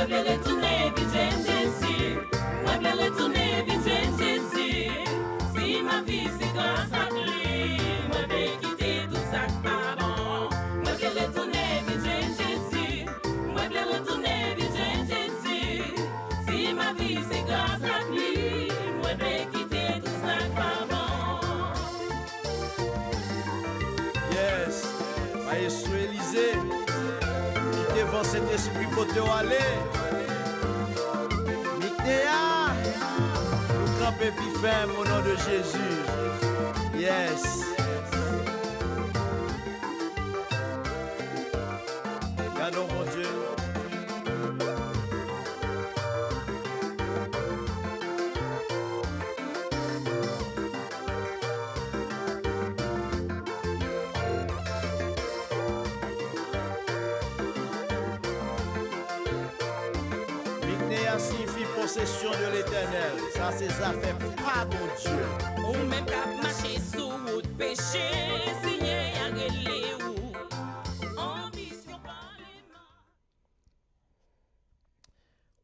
vais retourner vite Jésus. Moi vais retourner vite Jésus. Si ma vie c'est grâce à lui, moi vais quitter tout ça pas bon. Moi vais retourner vite Jésus. Moi vais retourner vite Jésus. Si ma vie c'est grâce à lui, moi vais quitter tout ça pas bon. Yes, Maestro Élysée, devant cet esprit pour te aller. Miknéa, nous camper plus ferme au nom de Jésus. Yes. Gardons mon Dieu. Signifie possession de l'éternel. Ça, c'est ça fait pas mon Dieu. Ou même qu'à marcher sous route péché, signé à relais ou ambition par les mains.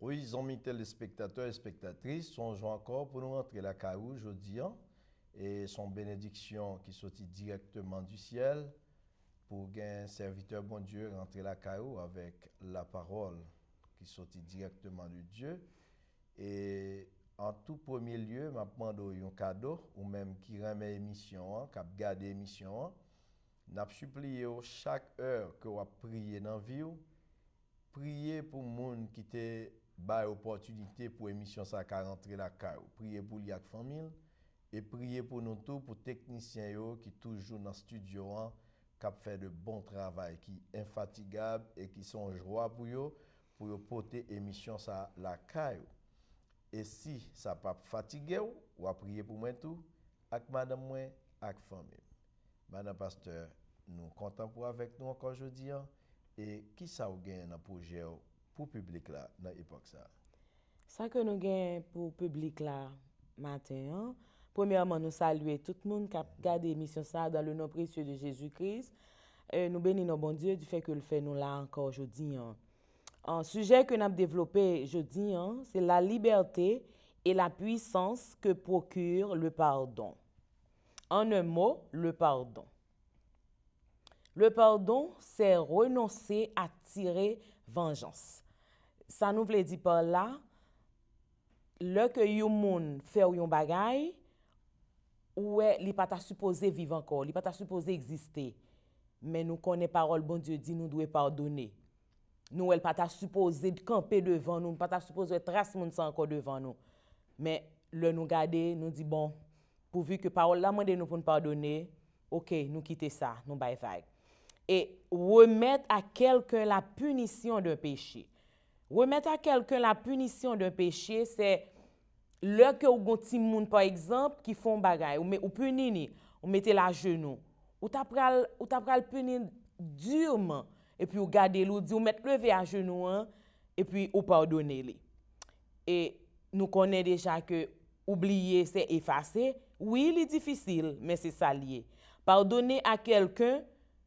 Oui, ils ont mis téléspectateurs et spectatrices, sont joués encore pour nous rentrer la caillou aujourd'hui. Et son bénédiction qui sortit directement du ciel pour qu'un serviteur bon Dieu rentrer la caillou avec la parole qui sortit directement de Dieu. Et en tout premier lieu, je demande un cadeau, ou même qui remet l'émission, qui a gardé l'émission. Je supplie chaque heure que vous priez dans la vie, priez pour les gens qui te donnent l'opportunité pour l'émission ça rentrer la caille. Priez pour les familles et priez pour nous tous, pour les techniciens qui toujours dans le studio, qui fait de bon travail, qui sont infatigables et qui sont joie pour eux. Pour porter émission ça la caille. Et si ça pas fatigué ou à prier pour moi tout avec madame moi avec famille. Madame pasteur, nous content pour avec nous encore aujourd'hui et qui ça ou gagne dans projet pour public là dans époque ça. Ça que nous gagne pour public là matin. Premièrement nous saluer tout le monde qui a regardé l'émission ça dans le nom précieux de Jésus-Christ. Nous bénissons bon Dieu du fait que le fait nous là encore aujourd'hui. Un sujet que nous avons développé aujourd'hui, c'est la liberté et la puissance que procure le pardon. En un mot, le pardon. Le pardon, c'est renoncer à tirer vengeance. Ça nous veut dire par là, le que yon moun fait yon bagay, ouais, li pas ta supposé vivre encore, li pas ta supposé exister. Mais nous connaissons parole bon Dieu dit nous devons pardonner. Nous elle pas ta supposé camper devant nous, pas ta supposé tracer moun ça encore devant nous. Mais le nous garder, nous dit bon, pourvu que parole là mande nous pour nous pardonner, OK, nous quitter ça, nous bail vague. Et remettre à quelqu'un la punition d'un péché. Remettre à quelqu'un la punition d'un péché, c'est le que ou gon ti moun par exemple qui font bagay ou punini, ou mettez la genou, ou t'a pral punir durement et puis ou garder l'ou dit ou mettre lever à genoux et puis ou pardonner li. Et nous connaissons déjà que oublier c'est effacer. Oui, il est difficile, mais c'est ça lié. Pardonner à quelqu'un,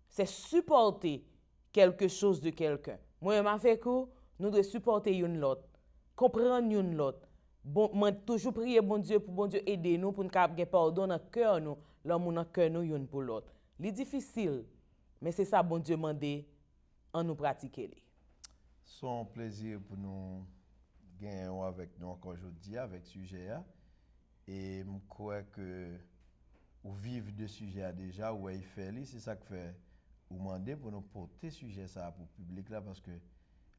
c'est supporter quelque chose de quelqu'un. Moi, m'a fait que nous devons supporter une l'autre, comprendre une l'autre. Bon, moi toujours prier bon Dieu pour bon Dieu aider nous pour nous capable pardon dans cœur nous, l'homme dans cœur nous une pour l'autre. C'est difficile, mais c'est ça bon Dieu mandé en nous pratiquer. C'est un plaisir pour nous gagner avec nous encore aujourd'hui avec ce sujet et je crois que ou vivre de sujet déjà ou il fait c'est ça que fait ou demander pour nous porter sujet ça pour le public là parce que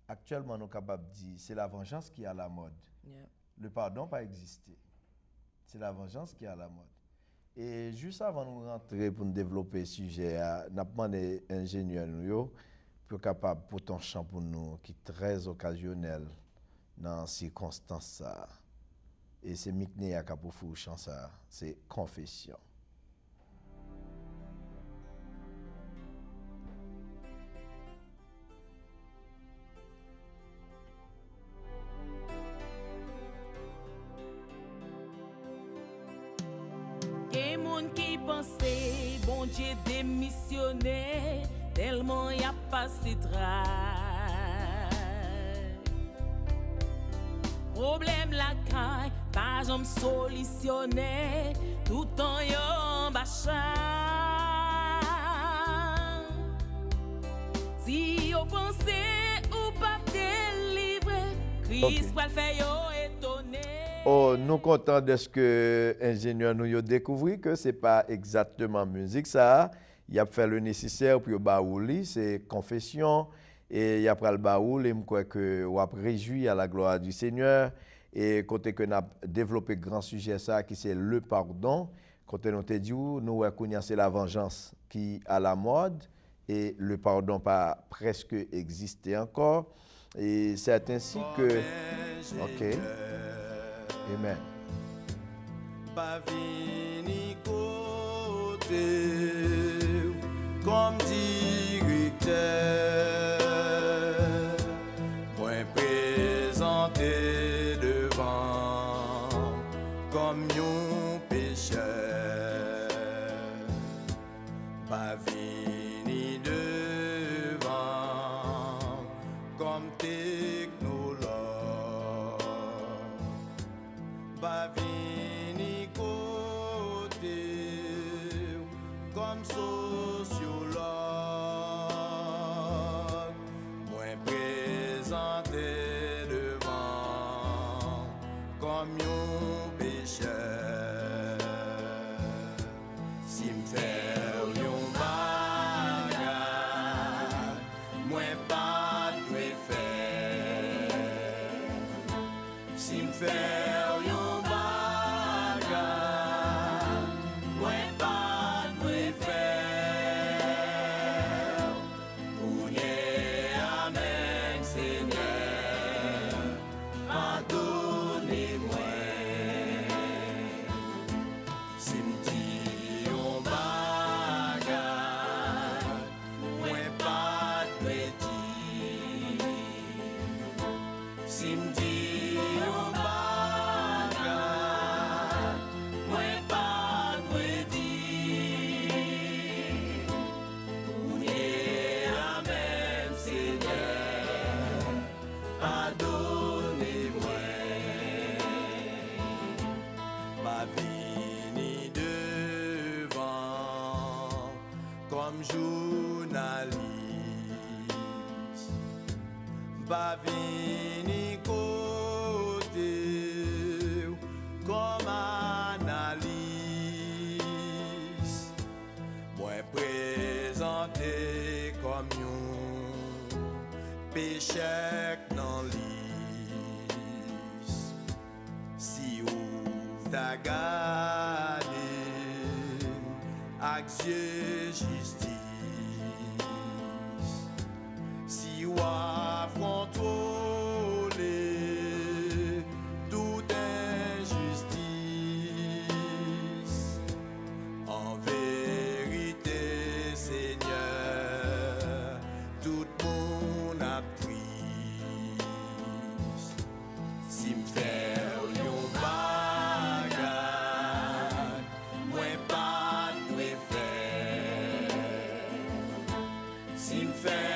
actuellement nous capable dire c'est la vengeance qui est à la mode. Yeah. Le pardon pas existé. C'est la vengeance qui est à la mode. Et juste avant de nous rentrer pour nous développer le sujet, nous avons demandé à l'ingénieur pour capable pour ton chant pour nous qui est très occasionnel dans ces circonstances. Et c'est Miknéa qui a pour vous chant ça, c'est Confession. Et moun qui pensait, bon Dieu démissionné, tellement y a pas si travail. Problème la caille, pas j'en solutionner, tout en yon bachan. Si yo pensez ou pas délivrer, Christ va le faire yo étonner. Oh, nous contents de ce que ingénieur nous a découvert que c'est pas exactement musique ça. Il a fait le nécessaire pour baouli, c'est confession et il a pris le baoul et me crois que on a réjoui à la gloire du Seigneur et côté que n'a développé grand sujet ça qui c'est le pardon. Côté nous te dit nous c'est la vengeance qui à la mode et le pardon pas presque existé encore et c'est ainsi que OK. Amen. Pas vini côté comme directeur, point présenté devant comme un pécheur. Pas vini devant comme technologue. Pas vini côté comme sociologue, moins présenté devant comme un pécheur. Si m'fait yon bagay, moins pas de faire. Si m'fait journaliste, pas vini côté comme analyste, moins présenté comme un pécheur dans liste. Si ou t'a gardé avec justice. Si ou a contrôlé toute injustice, en vérité, Seigneur, tout mon a pris. Si m'fait yon bagay, moi pas de faire. Si m'fait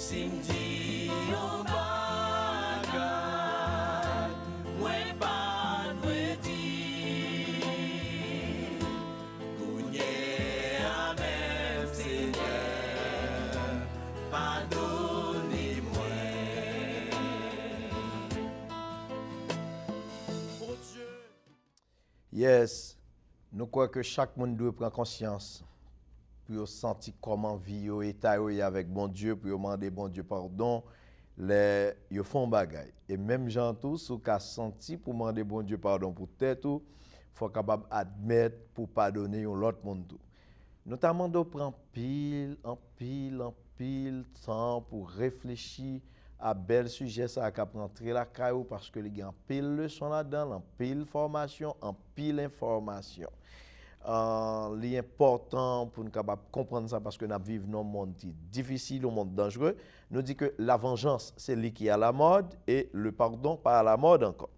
Si m'di yon bagay, mwen pa dwe di. Kounye amem Seigneur, pardonne mwen. Oh Dieu. Yes, nous croyons que chaque monde doit prendre conscience pour sentir comment vivre état avec bon Dieu, pour demander bon Dieu pardon, les yo font bagaille. Et même gens tout sous qu'a senti pour demander bon Dieu pardon pour tête tout, faut capable admettre pour pardonner l'autre monde tout. Notamment de prendre pile temps pour réfléchir à bel sujet ça qu'a rentrer la caillou parce que il y a un pile leçon là-dedans, en pile formation, en pile information. L'important pour nous capable comprendre ça parce que nous vivons dans un monde difficile, un monde dangereux, nous dit que la vengeance c'est lui qui est à la mode et le pardon pas à la mode encore.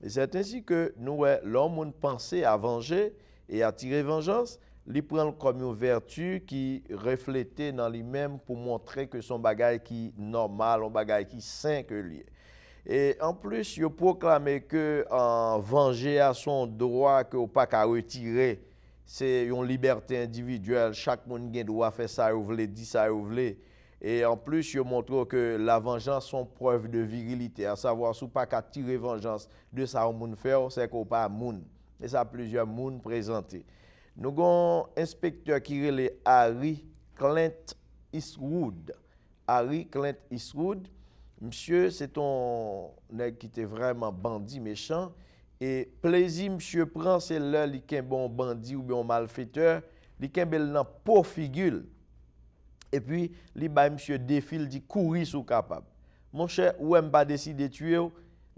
Et c'est ainsi que nous l'homme pensait à venger et à tirer vengeance, il prend comme une vertu qui reflétait dans lui-même pour montrer que son bagage qui normal, un bagage qui sain que lui. Et en plus, il proclamé que venger à son droit que pas qu'à retirer, c'est une liberté individuelle, chaque monde a droit faire ça ou veut dire ça ou veut. Et en plus, il montre que la vengeance sont preuve de virilité, à savoir si pas qu'à tirer vengeance de ça au monde faire, c'est qu'on pas monde. Et ça plusieurs monde présentés. Nous avons un inspecteur qui est Harry Clint Eastwood. Harry Clint Eastwood, monsieur, c'est un nèg qui était vraiment bandit méchant. Et plaisir, monsieur prend, c'est là, il est un bon bandit ou bien un malfaiteur, il est un bel pour figure. Et puis, il ba monsieur défile, dit courir sous capable. Mon cher, ou même pas décidé de tuer,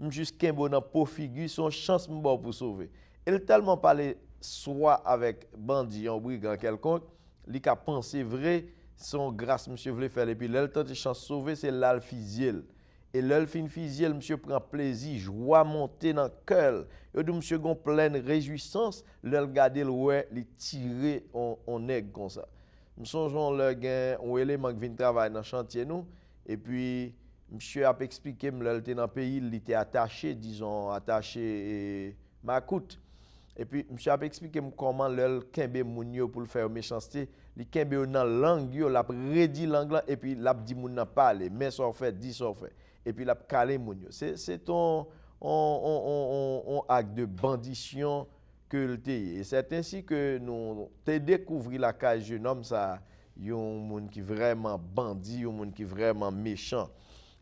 monsieur qu'un bon pour figure, son chance m'bon pour sauver. Il tellement parlé soit avec bandit ou brigand quelconque, il a pensé vrai, son grâce monsieur voulait faire et puis là, le temps de chance sauver, c'est là le physiel. Et là, le fin physiel, monsieur prend plaisir, joie monter dans le cœur. Et donc, monsieur gon pleine réjouissance, là, regarder le ouais, il tirer on aigle comme ça. Nous songeons le gain, un élément qui vient travailler dans le chantier nous, et puis, monsieur a expliqué, là, il était dans le pays, il était attaché, disons, attaché Makout. Et puis, monsieur a expliqué comment le kembe moun yo pour le faire méchanceté, li kembe dans langue yo, l'a redit langue et puis l'a dit moun nan parler, mais ça fait, dit ça fait. Et puis l'a calé moun yo. C'est un acte de bandition que le té. Et c'est ainsi que nous te découvrir la cage jeune homme ça, yon moun qui vraiment bandit, yon moun qui vraiment méchant.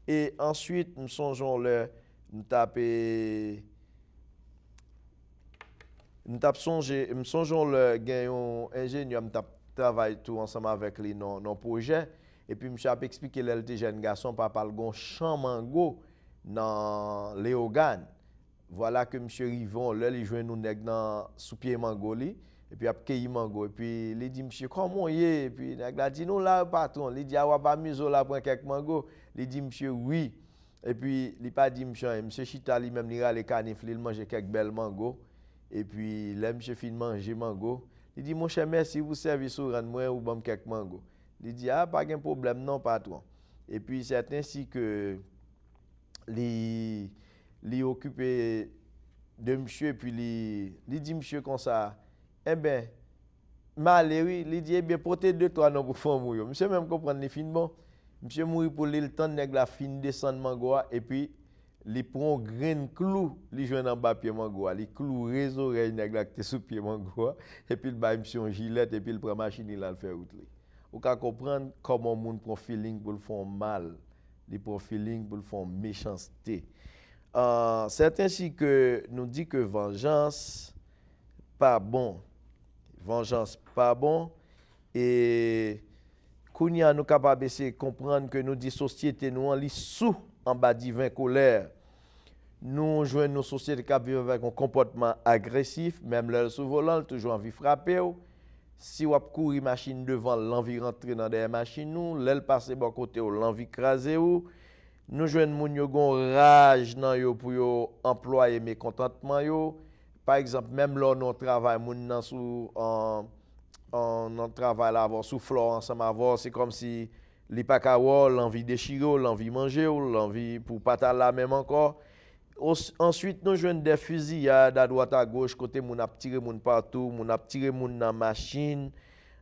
Et ensuite, nous songeons nous taper nous songeons le gagnant ingénieur travaille tout ensemble avec lui dans projet et puis monsieur a expliqué le jeune garçon papa le gon champ mango dans Léogane. Voilà que monsieur Rivon là il joint nous nèg dans sous pied mango li et puis a cueilli mango et puis il dit monsieur comment y est et puis nèg la dit nous là patron il dit a pas muso là prend quelques mango il dit monsieur oui et puis il pas dit monsieur Chita lui même il rale canif il mange quelques belles mango. Et puis, là, monsieur fin manger mango. Il dit, mon cher, merci pour service au rendre moi ou bon quelques mango. Il dit, ah, pas de problème, non, patron. Et puis, c'est ainsi que il occupé de monsieur, et puis il dit, monsieur, comme ça, eh bien, malheureux, il dit, eh bien, portez deux, trois non pour faire mourir. Monsieur, même comprendre les fins bon. Monsieur mourir pour le temps de la fin descendre mango, et puis, li prend grain clou li joine en bas pied mango li clou réseau oreille nèg la sous pied mango et puis il ba monsieur gilet et puis il prend machine il la faire route li ou ka comprendre comment moun prend feeling pour le faire mal li prend feeling pour le faire méchanceté c'est ainsi que nous dit que vengeance pas bon et kounya nous capable essayer comprendre que nous dit société nous li sous en bas divin colère. Nous jouons nos sociétés qui vivent avec un comportement agressif, même le sous volant, toujours envie de frapper. Si vous courez machine devant, l'envie rentrer dans des machines, nous, l'aile passer bon côté, l'envie craser. Nous jouons moun yo gon rage nan yo pour yo employer mécontentement yo. Par exemple, même là nous travail moun nan sous on travail là avoir sous flore ensemble avoir, c'est comme si li pa ka wò, l'envie déchirer, l'envie manger, l'envie pour pas ta la même encore. Ensuite, nous jouons des fusillades à droite à gauche, côté moun ap tiré moun partout, moun ap tiré moun dans machine.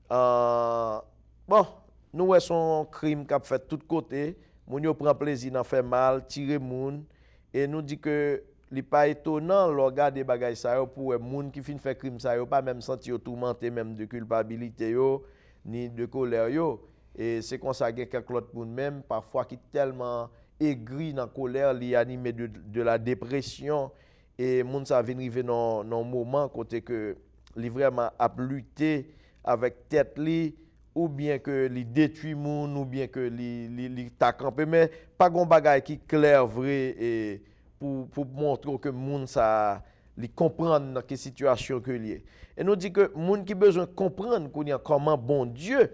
Bon, nous son crime qu'a fait tout côté, moun yo prend plaisir d'en faire mal, tirer moun et nous dit que li pas étonnant le regarder bagay ça yo pour moun qui fin fait crime ça yo pas même senti tourmenté même de culpabilité yo ni de colère yo et c'est comme ça que quelques autres moun même parfois qui tellement aigri dans colère li animé de la dépression et moun ça vient arriver dans moment côté que li vraiment a lutter avec tête li ou bien que li détruit moun ou bien que li ta campé mais pas gon bagay qui clair vrai et pour montrer que moun ça li comprendre dans quelle situation que lié et nous dit que moun qui besoin comprendre comment bon Dieu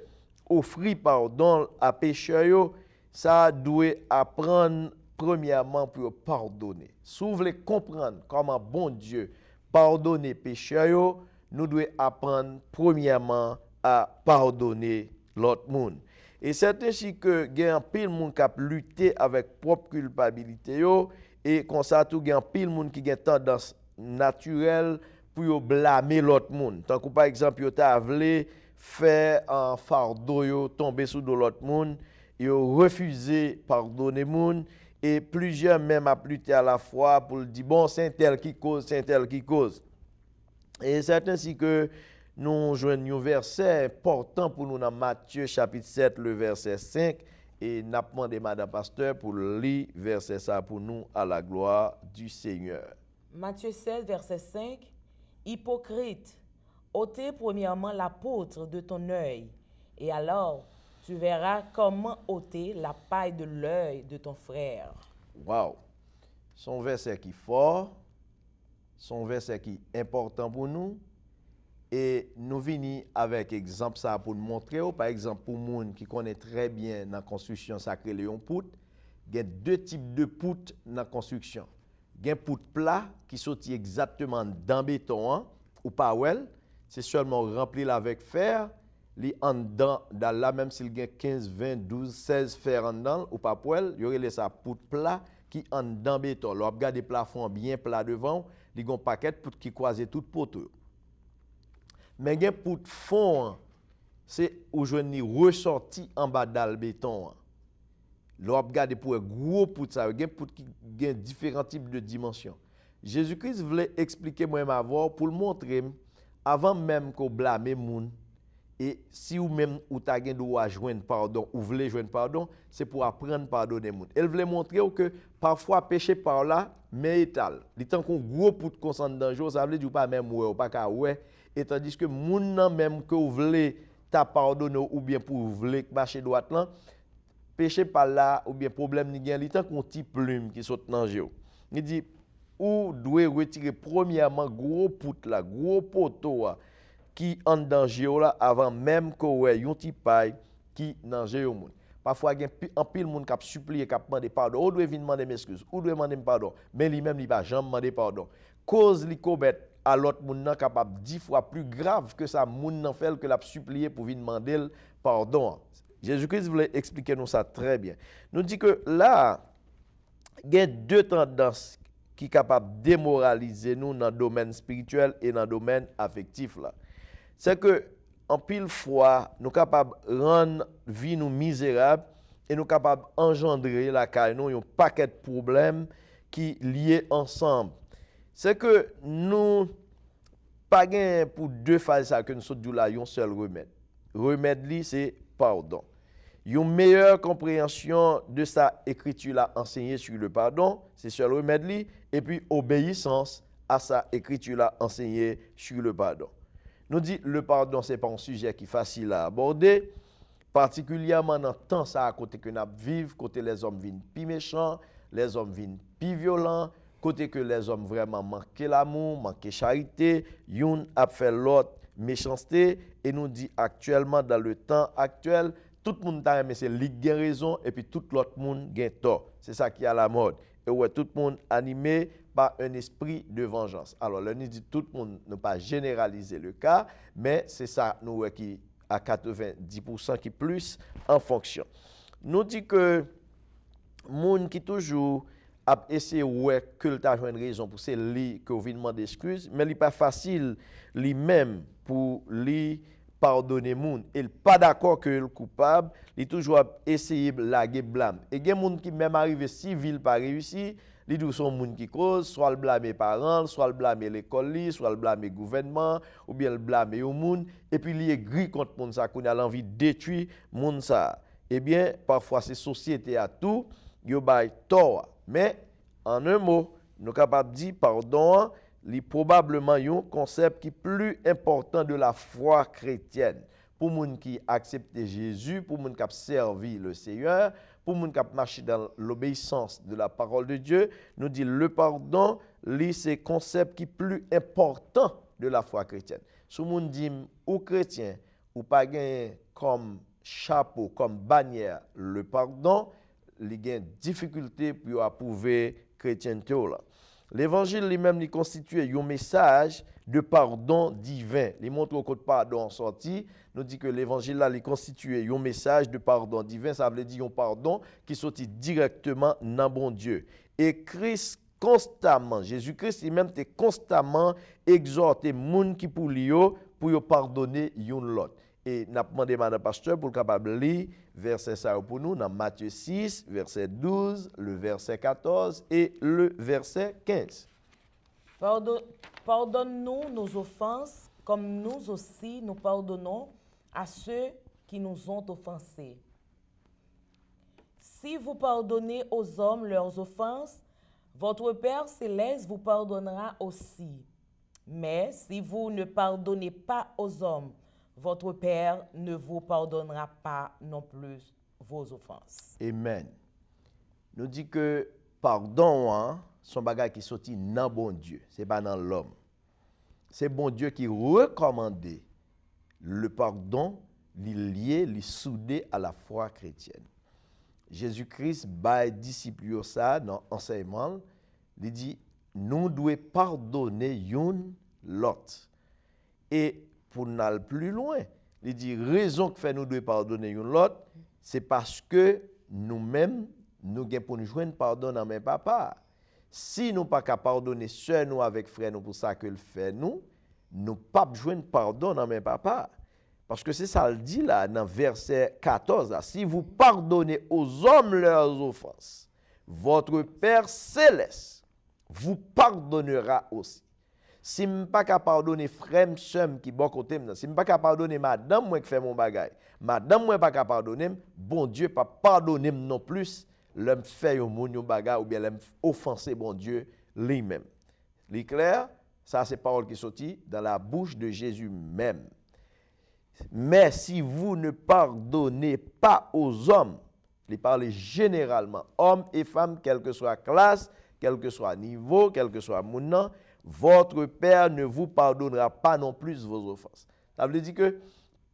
offrir pardon à pécheur yo ça doit apprendre premièrement pour pardonner. Si vous voulez comprendre comment bon Dieu pardonner pécheur yo, nous devons apprendre premièrement à pardonner l'autre monde. Et c'est ainsi que il y a un pile monde qui a lutté avec propre culpabilité yo et comme ça tout il y a un pile monde qui a tendance naturelle pour blâmer l'autre monde. Tant que par exemple yo t'a voulu faire un fardeau yo tomber sous de l'autre monde, yo refusé pardonner moun et plusieurs même a lutté à la fois pour dire bon c'est un tel qui cause, c'est un tel qui cause. Et c'est ainsi que nous joignons un verset important pour nous dans Matthieu chapitre 7 le verset 5 et n'a demandé madame pasteur pour lire verset ça pour nous à la gloire du Seigneur. Matthieu 7 verset 5 Hypocrite, ôtez premièrement l'apôtre de ton œil et alors tu verras comment ôter la paille de l'œil de ton frère. Wow. Son verset qui est fort, son verset qui est important pour nous. Et nous venons avec exemple ça pour nous montrer. Par exemple, pour les gens qui connaissent très bien dans la construction sacrée Léon Poutre, il y a deux types de poutres dans la construction. Il y a un poutre plat qui sortit exactement dans le béton, ou pas well, c'est seulement rempli avec fer. Li en dedans, dans là, même s'il y a 15, 20, 12, 16 fer en dedans, ou pas poêle, il y aurait ça poutre plat qui en dedans béton. L'on regarde des plafonds bien plats devant, il y a un paquet poutre qui croise tout poteau. Mais il y a poutre fond, c'est où je n'ai ressorti en bas dans le béton. L'on regarde pour un gros poutre, ça, il y a poutre qui a différents types de dimensions. Jésus-Christ voulait expliquer moi-même avant pour le montrer, avant même qu'on blâme moun. Et si ou même ou ta gen droit joindre pardon ou voulez joindre pardon, c'est pour apprendre pardonner moun. Elle voulait montrer que parfois péché par là mais étal. Li tant qu'on gros pour te concentrer danger, ça veut dire pas même ouais ou pas ka ouais et tandis que moun nan même que ou voulez ta pardonner ou bien pour voulez marcher droite là, péché par là ou bien problème ni gen li tant qu'on petit plume qui saute dans jeu. Il dit ou doit retirer premièrement gros poutre là, gros poteau qui en danger là avant même que ouais yon ti paille qui danger au monde. Parfois il y a un pile monde qui a supplié qui a demandé pardon, ou doit venir demander m'excuse, ou doit demander pardon, mais lui-même il va jamais demander pardon. Cause li commet à l'autre monde nan capable 10 fois plus grave que ça monde nan fait que l'a supplié pour venir demander pardon. Jésus-Christ voulait expliquer nous ça très bien. Nous dit que là il y a deux tendances qui sont capables de démoraliser nous dans le domaine spirituel et dans le domaine affectif là. C'est que en pile fois nous capables rendre vie nous misérable et nous capables engendrer la caille nous un paquet de problèmes qui liés ensemble. C'est que nous pas gain pour deux phases ça que nous sommes là un seul remède. Remède li c'est pardon. Une meilleure compréhension de sa écriture là enseignée sur le pardon, c'est seul remède li et puis obéissance à sa écriture là enseignée sur le pardon. Nous dit le pardon c'est pas un sujet qui est facile à aborder, particulièrement dans temps ça à côté que nous vivons, côté les hommes viennent plus méchants, les hommes viennent plus violents, côté que les hommes vraiment manquent l'amour, manquent charité, yon a fait l'autre méchanceté et nous dit actuellement dans le temps actuel, tout le monde a aimé c'est li gen raison et puis tout l'autre monde gen tort. C'est ça qui est à la mode. Et ouais tout le monde animé par un esprit de vengeance. Alors, là, nous dit tout le monde ne pas généraliser le cas, mais c'est ça, nous, qui à 90% qui plus en fonction. nous dit que moun qui toujours a essayé ouais que le t'a une raison pour c'est lui que vient demander excuse, mais il pas facile lui-même pour lui pardonner moun. Il pas d'accord que le coupable, il toujours essayer laguer blâme. Et gen moun qui même arrivé civil pas réussi, li dou son moun qui cause, soit le blâmer parents, soit le blâmer l'école li, soit le blâmer gouvernement, ou bien le blâmer au moun, et puis li est gris contre moun ça qu'on a l'envie de détruire moun ça. Eh bien, parfois ces sociétés à tout, yo bay tort. Mais en un mot, nous capable dire pardon, li probablement un concept qui est plus important de la foi chrétienne. Pour moun qui accepte Jésus, pour moun qui a servi le Seigneur, pour moun qui a marché dans l'obéissance de la parole de Dieu, nous dit le pardon, c'est concept qui est plus important de la foi chrétienne. Si moun dit ou chrétien ou pas gagné comme chapeau, comme bannière le pardon, il y a une difficulté pour approuver chrétienté là. L'évangile lui-même il constitue un message de pardon divin. Il montre que le pardon sorti, nous dit que l'évangile là il constitue un message de pardon divin, ça veut dire un pardon qui sorti directement dans bon Dieu. Et Christ constamment, Jésus-Christ lui-même était constamment exhorté moun qui pour lui pour pardonner yon l'autre. Et n'a demandé madame pasteur pour capable lire verset ça pour nous dans Matthieu 6 verset 12, le verset 14 et le verset 15. Pardonne-nous nos offenses comme nous aussi nous pardonnons à ceux qui nous ont offensés. Si vous pardonnez aux hommes leurs offenses, votre Père céleste vous pardonnera aussi. Mais si vous ne pardonnez pas aux hommes, votre Père ne vous pardonnera pas non plus vos offenses. Amen. Nous dit que pardon, hein, son bagage qui sorti dans bon Dieu, c'est pas dans l'homme. C'est bon Dieu qui recommandait le pardon, lié, soudé à la foi chrétienne. Jésus-Christ bail disciples ça dans enseignement, il dit nous devons pardonner une l'autre. Et pour n'aller plus loin, il dit raison que fait nous devons pardonner une l'autre, c'est parce que nous-mêmes nous gain pour nous joindre pardon dans mes papa. Si nous pas capable pardonner sœur nous avec frère nous pour ça que le fait nous pas joindre pardon dans mes papa. Parce que c'est ça le dit là dans verset 14 là, si vous pardonnez aux hommes leurs offenses, votre Père céleste vous pardonnera aussi. Si je ne suis pas capable de pardonner frère soeur qui bon côté, si je ne suis pas capable de pardonner madame moi qui fait mon bagage, madame moi pas capable de pardonner, bon Dieu pas pardonner non plus, l'homme fait mon bagage ou bien l'homme offenser bon Dieu lui-même. C'est clair, ça c'est parole qui sortit dans la bouche de Jésus même. Mais si vous ne pardonnez pas aux hommes, il parle généralement, hommes et femmes, quelle que soit la classe, quel que soit le niveau, quel que soit le monde, votre Père ne vous pardonnera pas non plus vos offenses. Ça veut dire que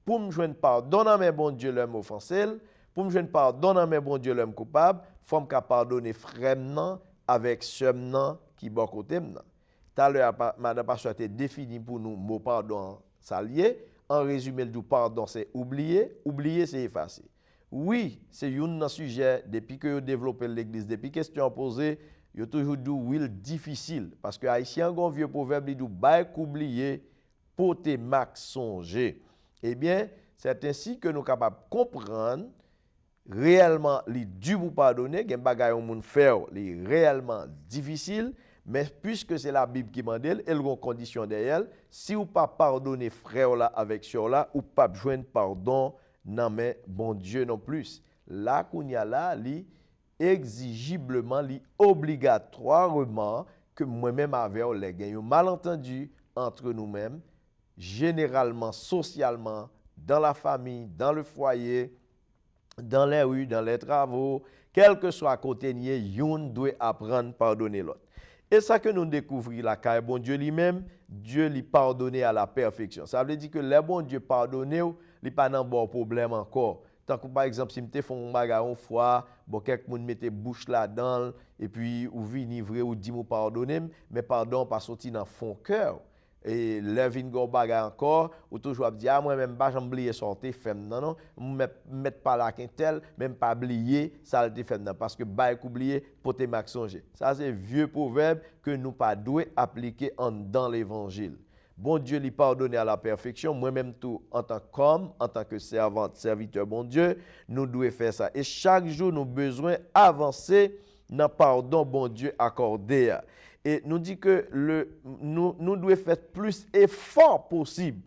pour me joindre pardon dans mes bon Dieu l'homme offensé, pour me joindre pardon dans mes bon Dieu l'homme coupable, il faut me pardonner frère avec sœur qui bon côté. Tout à l'heure, madame pasteur a défini pour nous mot pardon s'allier. En résumé, le pardon, c'est oublier. Oublier, c'est effacer. Oui, c'est un sujet, depuis que vous développez l'Église, depuis que question posée, il y a toujours dit oui, difficile. Parce que Haïtien, un vieux proverbe, il dit bah, oublier, pour te max songer. Eh bien, c'est ainsi que nous sommes capables de comprendre réellement les dû vous pardonner, il y a des choses que vous faire, les réellement difficile. Mais puisque c'est la Bible qui m'a dit, elle a une condition derrière. Si vous pas pardonner frère là avec sœur là, ou pas joindre pardon, non mais bon Dieu non plus. Là qu'on y a là, li exigiblement, li obligatoirement que moi-même avec les un malentendu entre nous-mêmes, généralement socialement, dans la famille, dans le foyer, dans les rues, dans les travaux, quel que soit côté nié, yon doit apprendre à pardonner l'autre. Et ça que nous découvrons là, car bon Dieu lui-même, Dieu lui pardonne à la perfection. Ça veut dire que le bon Dieu pardonne, il n'y a pas de bon problème encore. Tant que par exemple, si je fais un bagage une fois, bon, quelqu'un mette bouche là-dedans, et puis ou vini vrai ou dit me pardonner, mais pardon pas sorti dans fond cœur. et le vin gon bagay encore, ou toujours ap di, ah, moi même pas j'oublier sortir femme non, mettre pas la quintel, même pas oublier ça le femme non, parce que bail oublier pour te mak songer. Ça c'est vieux proverbe que nous pas doué appliquer dans l'évangile. Bon Dieu lui pardonne à la perfection, moi-même tout en tant qu'homme, en tant que servante, serviteur bon Dieu, nous devons faire ça. Et chaque jour nous avons besoin d'avancer dans le pardon bon Dieu accordé. Et nous dit que nous devons faire plus d'efforts possible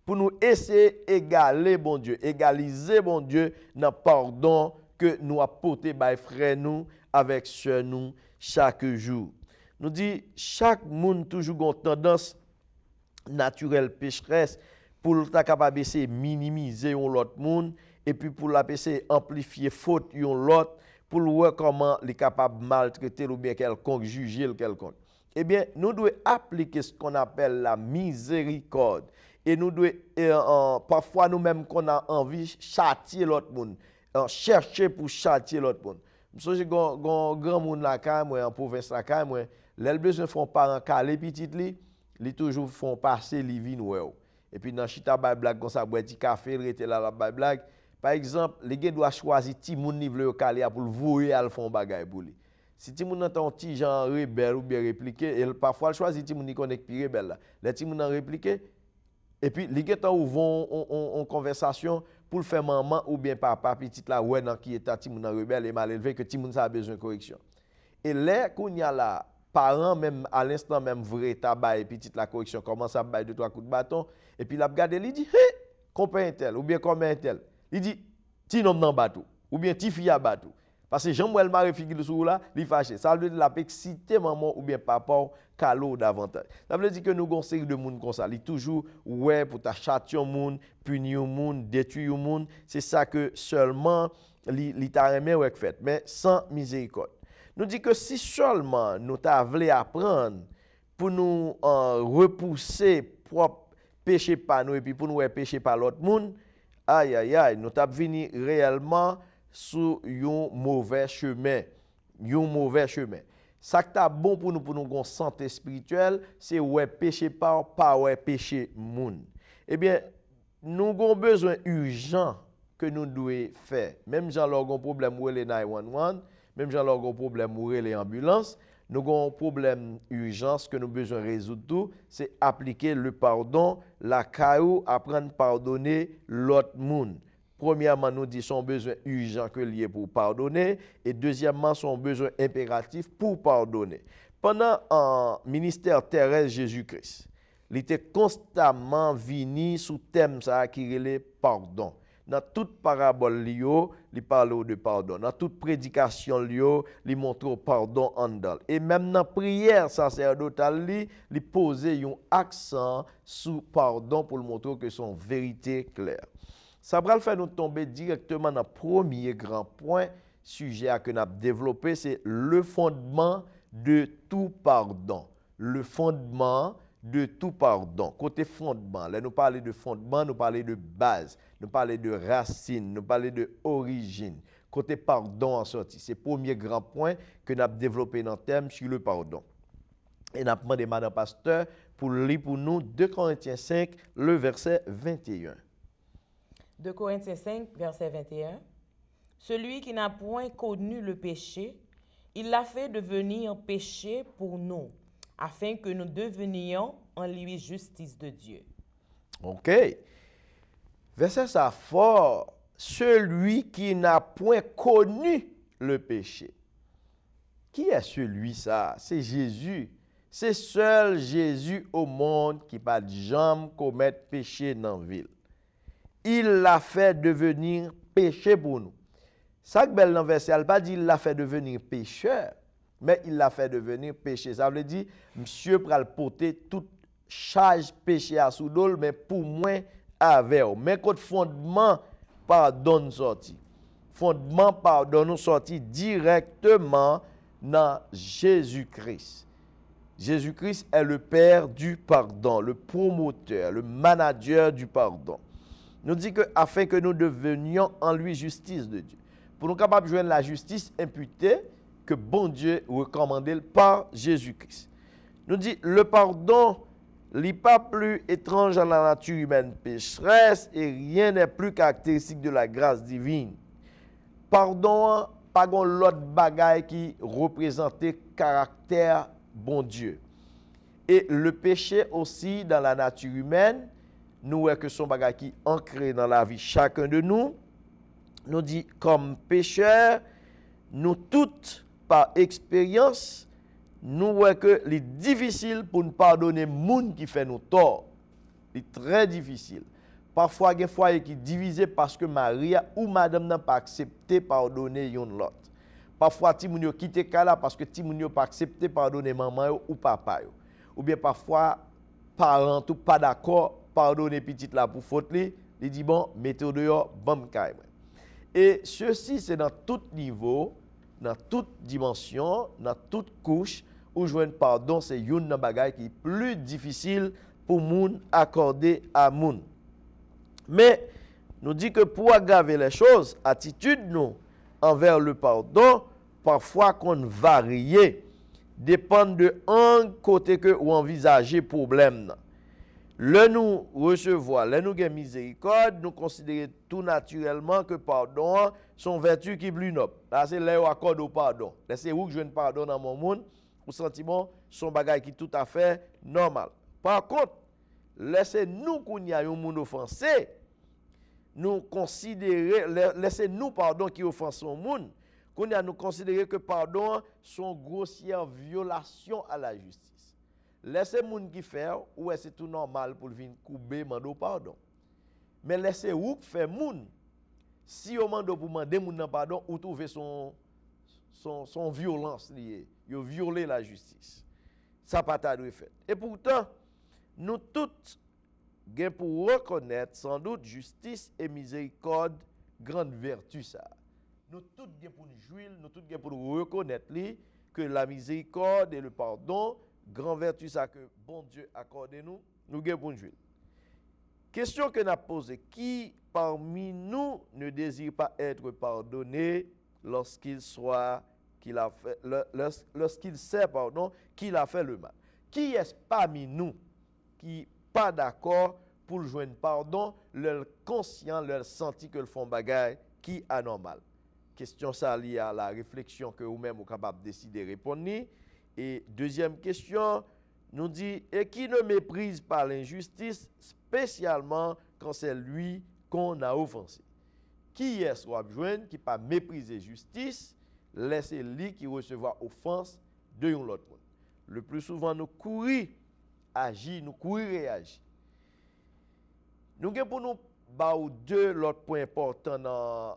pour nous essayer d'égaler bon Dieu, égaliser bon Dieu dans le pardon que nous apportons par frères nous avec sœurs nous chaque jour. Nous dit chaque monde toujours une tendance naturelle pécheresse pour être capable de minimiser l'autre monde et puis pour la amplifier faute l'autre pour voir comment il est capable de maltraiter ou bien quelconque juger quelconque. Eh bien, nous devons appliquer ce qu'on appelle la miséricorde. Et nous devons, parfois nous-mêmes qu'on a envie de châtier l'autre monde, chercher pour châtier l'autre monde. Je suis un grand monde là, en province là, les besoins font parents caler petit li, ils toujours font passer les vins ouais. Et puis dans chita bay blague comme ça boire petit café, rete là la bay blague. Par exemple, les gars doivent choisir ti moun ni vle caler pour le vouer al font bagay pour lui. Si ti moun entend ti genre rebelle ou bien répliquer, et parfois choisir ti moun ni connaît pi rebelle là. Les ti moun répliquer et puis les gars vont en conversation pour faire maman ou bien papa petit là ouais dans qui est ti moun rebelle et mal élevé que ti moun ça a besoin de correction. Et là qu'on y a là parents même à l'instant même vrai tabac et petite la correction commence à bailler 2-3 coups de bâton et puis la regarde il dit hey, combien tel ou bien combien tel il dit ti nom dans bateau ou bien ti fille à bateau parce que Jean-Moël Marie figure sur là il fâché ça veut dire la exciter maman ou bien papa calo davantage ça veut dire que nous avons une série de monde comme ça il toujours ouais pour ta châtier monde punir monde détruire monde c'est ça que seulement li t'a remet ouais fait mais sans miséricorde. Nous dit que si seulement nous voulons apprendre pour nous repousser propre péché par nous et puis pour nous péché par l'autre monde, aïe aïe aïe, nous t'avons venu réellement sur un mauvais chemin, Ça qui est bon pour nous santé spirituelle, c'est ouais péché pas ouais péché monde. Eh bien, nous avons besoin urgent que nous devons faire. Même si nous avons un problème où les 911, même si nous avons un problème où les ambulances, nous avons un problème urgence que nous avons besoin de résoudre, c'est appliquer le pardon, la caillou, apprendre à pardonner l'autre monde. Premièrement, nous disons besoin urgent que lié pour pardonner, et deuxièmement, son besoin impératif pour pardonner. Pendant un ministère terrestre Jésus-Christ, il était constamment venu sous thème ça qui est le pardon. Dans toute parabole, il parle de pardon. Dans toute prédication, il montre pardon en dedans. Et même dans la prière sacerdotale, il pose un accent sur pardon pour montrer que son vérité claire. Ça va le faire nous tomber directement dans le premier grand point, sujet que nous avons développé, c'est le fondement de tout pardon. Le fondement de tout pardon. Côté fondement, là nous parlons de fondement, nous parlons de base, nous parlons de racine, nous parlons de origine. Côté pardon en sortie, c'est le premier grand point que nous avons développé dans le thème sur le pardon. Et nous avons demandé à Madame Pasteur pour lire pour nous 2 Corinthiens 5, le verset 21. 2 Corinthiens 5, verset 21. Celui qui n'a point connu le péché, il l'a fait devenir péché pour nous, afin que nous devenions en lui justice de Dieu. OK. Verset ça fort. Celui qui n'a point connu le péché. Qui est celui ça? C'est Jésus. C'est seul Jésus au monde qui pas jamais commettre péché dans la ville. Il l'a fait devenir péché pour nous. Ça que belle dans verset, elle pas dit il l'a fait devenir pécheur, mais il l'a fait devenir péché. Ça veut dire monsieur pral porter toute charge péché à sous dol, mais pour moi avec. Mais côté fondement pardon sorti. Fondement pardon sorti directement dans Jésus-Christ. Jésus-Christ est le Père du pardon, le promoteur, le manager du pardon. Nous dit que afin que nous devenions en lui justice de Dieu. Pour nous capables de joindre la justice imputée que bon Dieu recommandait par Jésus-Christ. Nous dit le pardon, n'est pas plus étrange à la nature humaine pécheresse et rien n'est plus caractéristique de la grâce divine. Pardon, pas l'autre bagaille qui représentait caractère bon Dieu. Et le péché aussi dans la nature humaine, nous voyons que son bagaille qui est ancré dans la vie chacun de nous, nous dit comme pécheurs, nous toutes par expérience, nous voyons que c'est difficile pour nous pardonner moun qui fait nous tort. C'est très difficile. Parfois, il y a des foyers qui sont divisés parce que Maria ou madame n'a pas accepté pardonner yon l'autre. Parfois, Timoun yo quitté kala parce que Timoun yo pas accepté pardonner maman ou papa yo. Ou bien parfois, parents ou pas d'accord pardonner petite là pour faute li, il dit bon, mettez dehors, bam kay. Et ceci, c'est dans tout niveau, dans toute dimension, dans toute couche, où joindre pardon, c'est une bagay qui est plus difficile pour moun accorder à moun. Mais, nous dit que pour aggraver les choses, attitude nous envers le pardon, parfois qu'on varie, dépend de un côté que ou envisager problème. Le nous recevoir, le nous gain miséricorde, nous considérer tout naturellement que pardon sont vertus qui plus nobles. Là c'est là où accorde au pardon. Là c'est où que je ne pardon dans mon monde, ou sentiment son bagage qui tout à fait normal. Par contre, laissez-nous qu'on y a un monde offensé, nous considérer, laissez-nous pardon qui offense son monde, qu'on y a nous considérer que pardon sont grossière violation à la justice. Laissez moun qui fait ou c'est tout normal pour venir couper mando pardon. Mais laissez ou faire moun si on mando pour demander moun pardon ou trouver son violence liée, yo violer la justice. Ça pas ta doit fait. Et pourtant nous toutes gain pour reconnaître sans doute justice et miséricorde grande vertu ça. Nous toutes gain pour nous jouir, nous toutes gain pour reconnaître que la miséricorde et le pardon grand vertu ça que bon Dieu accorde nous, nous gain pour nous jouir. Question que n'a posée, qui parmi nous ne désire pas être pardonné lorsqu'il sait qu'il a fait le mal? Qui est parmi nous qui pas d'accord pour joindre pardon, leur conscient, leur senti que le font bagaille qui est anormal? Question ça liée à la réflexion que vous-même êtes capable de décider de répondre. Et deuxième question, nous dit, et qui ne méprise pas l'injustice, spécialement quand c'est lui qu'on a offensé? Qui est-ce qui qui pas mépriser justice, laisser lui qui recevoir offense de l'autre monde? Le plus souvent, nous courir, agir, nous courir réagir. Nous avons pour nous deux autres points importants dans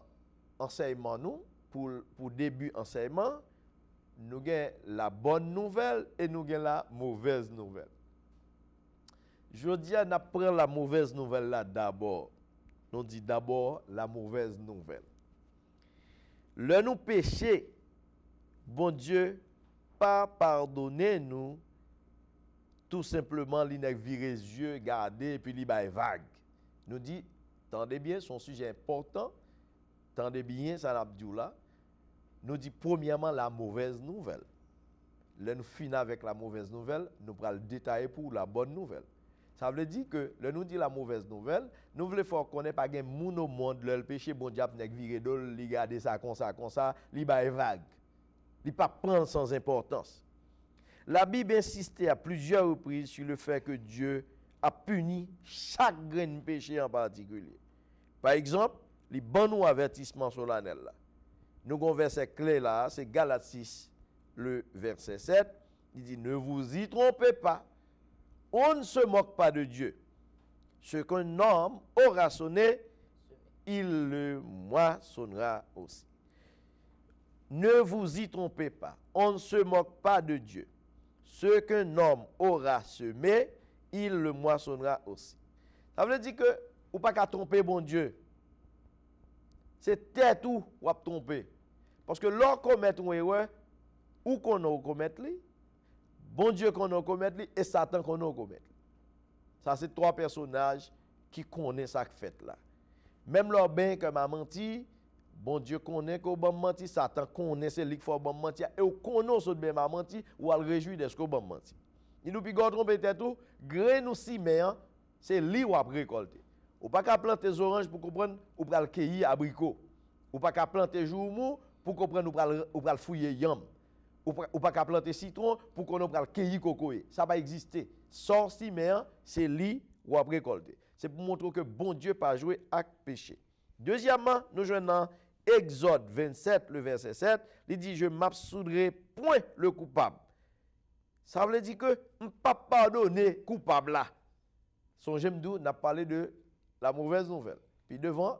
l'enseignement, pour début enseignement. Nous avons la bonne nouvelle et nous avons la mauvaise nouvelle. Je dis à nous prendre la mauvaise nouvelle là d'abord. Nous dit d'abord la mauvaise nouvelle. Le nous péché, bon Dieu, pas pardonner nous, tout simplement l'inac virer les yeux, garder et puis li bay vague. Nous dit, tendez bien, son sujet important, tendez bien ça l'abdou là. Nous dit premièrement la mauvaise nouvelle. Là nous finissons avec la mauvaise nouvelle, nous prenons le détail pour la bonne nouvelle. Ça veut dire que là nous dit la mauvaise nouvelle, nous voulons faire connaître pas gen moun au monde le péché bon diable nek viré dol, li garder ça comme ça, li bay vague. Li pas prendre sans importance. La Bible insiste à plusieurs reprises sur le fait que Dieu a puni chaque grain de péché en particulier. Par exemple, les bons avertissements solennels là. Nous avons un verset clé là, c'est Galates 6, le verset 7. Il dit, ne vous y trompez pas. On ne se moque pas de Dieu. Ce qu'un homme aura sonné, il le moissonnera aussi. Ne vous y trompez pas. On ne se moque pas de Dieu. Ce qu'un homme aura semé, il le moissonnera aussi. Ça veut dire que ou pas qu'à tromper bon Dieu. C'est tête ou à tromper. Parce que l'on commet une erreur, ou qu'on a commet li, bon Dieu qu'on a commet li, et Satan qu'on a commet. Ça c'est trois personnages qui connaissent ça fait là. Même leur bien que m'a menti, bon Dieu connaît qu'on bon menti, Satan connaît c'est lui qui faut bon menti et ou connaît ce bien m'a menti ou al réjouir de ce qu'on bon menti. Il nous pigot tromper tête tout, grain ou ciment, c'est li ou ap récolter. Ou pas qu'à planter des oranges pour comprendre ou pral cueillir abricot. Ou pas qu'à planter joumou pour comprendre ou pral fouiller yam. Ou pas qu'à planter citron pour qu'on pral cueillir cocoye. Ça va exister. Sans ciment, c'est li ou ap récolter. C'est pour montrer que bon Dieu pas jouer avec péché. Deuxièmement, nous jouons dans Exode 27, le verset 7, il dit, je m'absoudrai point le coupable. Ça veut dire que je ne peux pas pardonner coupable là. Songez nous n'a parlé de la mauvaise nouvelle. Puis devant,